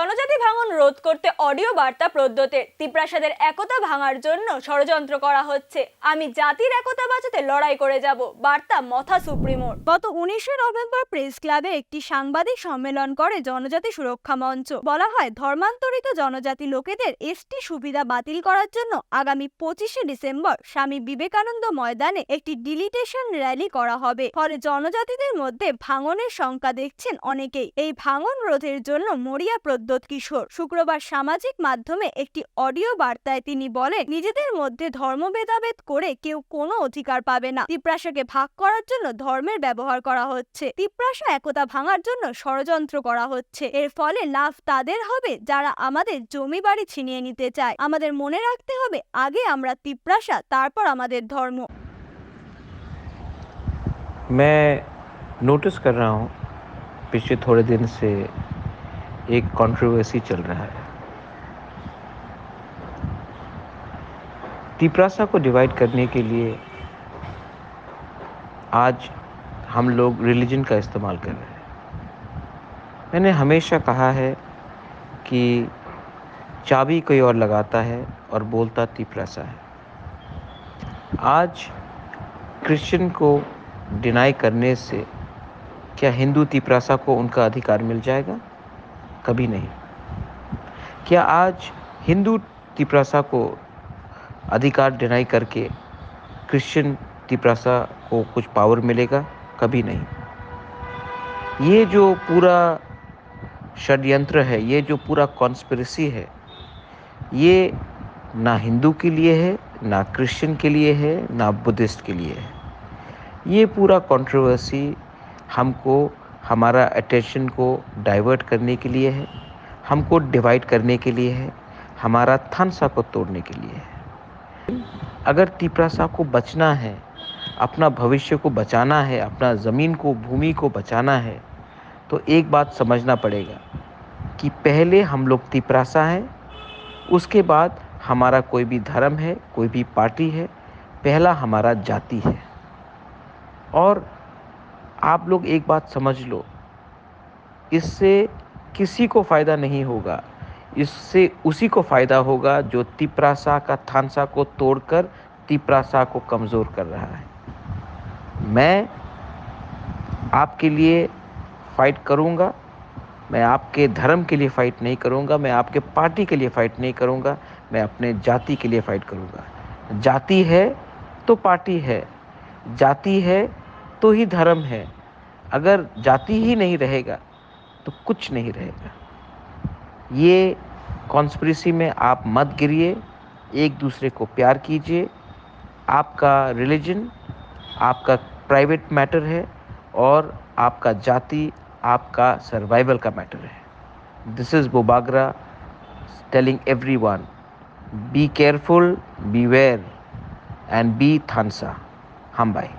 জনজাতি ভাঙন রোধ করতে অডিও বার্তা প্রদ্যোতের তিপ্রাসাদের একতা ভাঙার জন্য ষড়যন্ত্র করা হচ্ছে। আমি জাতির একতা বাঁচাতে লড়াই করে যাব, বার্তা মথা সুপ্রিমোর। গত 19শে নভেম্বর প্রেস ক্লাবে একটি সাংবাদিক সম্মেলন করে জনজাতি সুরক্ষা মঞ্চ। বলা হয়, ধর্মান্তরিত জনজাতি লোকেদের এসটি সুবিধা বাতিল করার জন্য আগামী 25শে ডিসেম্বর স্বামী বিবেকানন্দ ময়দানে একটি ডিলিটেশন র্যালি করা হবে। ফলে জনজাতিদের মধ্যে ভাঙনের শঙ্কা দেখছেন অনেকেই। এই ভাঙন রোধের জন্য মরিয়া প্রদ্যোৎ কিশোর শুক্রবার সামাজিক মাধ্যমে একটি অডিও বার্তায় তিনি বলেন, নিজেদের মধ্যে ধর্ম ভেদাভেদ করে কেউ কোনো অধিকার পাবে না। তিপ্রাসাকে ভাগ করার জন্য ধর্মের ব্যবহার করা হচ্ছে। তিপ্রাসা একতা ভাঙার জন্য ষড়যন্ত্র করা হচ্ছে। এর ফলে লাভ তাদের হবে যারা আমাদের জমি বাড়ি ছিনিয়ে নিতে চায়। আমাদের মনে রাখতে হবে, আগে আমরা তিপ্রাসা, তারপর আমাদের ধর্ম। मैं नोटिस कर रहा हूँ पिछले थोड़े दिन से एक कंट्रोवर्सी चल रहा है। तिप्रासा को डिवाइड करने के लिए आज हम लोग रिलीजन का इस्तेमाल कर रहे हैं। मैंने हमेशा कहा है कि चाबी कोई और लगाता है और बोलता तिप्रासा है। आज क्रिश्चियन को डिनाई करने से क्या हिंदू तिप्रासा को उनका अधिकार मिल जाएगा? कभी नहीं। क्या आज हिंदू तिप्रासा को अधिकार डिनाई करके क्रिश्चियन तिप्रासा को कुछ पावर मिलेगा? कभी नहीं। ये जो पूरा षड्यंत्र है, ये जो पूरा कॉन्स्पिरेसी है, ये ना हिंदू के लिए है, ना क्रिश्चियन के लिए है, ना बुद्धिस्ट के लिए है। ये पूरा कंट्रोवर्सी हमको हमारा अटेंशन को डाइवर्ट करने के लिए है, हमको डिवाइड करने के लिए है, हमारा थानसा को तोड़ने के लिए है। अगर तिप्रासा को बचना है, अपना भविष्य को बचाना है, अपना ज़मीन को, भूमि को बचाना है, तो एक बात समझना पड़ेगा कि पहले हम लोग तिप्रासा हैं, उसके बाद हमारा कोई भी धर्म है, कोई भी पार्टी है, पहला हमारा जाति है। और आप लोग एक बात समझ लो, इससे किसी को फ़ायदा नहीं होगा। इससे उसी को फ़ायदा होगा जो तिप्रासा का थानसा को तोड़कर तिप्रासा को कमज़ोर कर रहा है। मैं आपके लिए फ़ाइट करूँगा, मैं आपके धर्म के लिए फ़ाइट नहीं करूँगा, मैं आपके पार्टी के लिए फ़ाइट नहीं करूँगा, मैं अपने जाति के लिए फ़ाइट करूँगा। जाति है तो पार्टी है, जाति है तो ही धर्म है। अगर जाति ही नहीं रहेगा तो कुछ नहीं रहेगा। ये कॉन्स्पिरेसी में आप मत गिरिए, एक दूसरे को प्यार कीजिए। आपका रिलीजन आपका प्राइवेट मैटर है और आपका जाति आपका सर्वाइवल का मैटर है। दिस इज़ बोबागरा telling everyone, be careful, beware and be थानसा। हम बाय।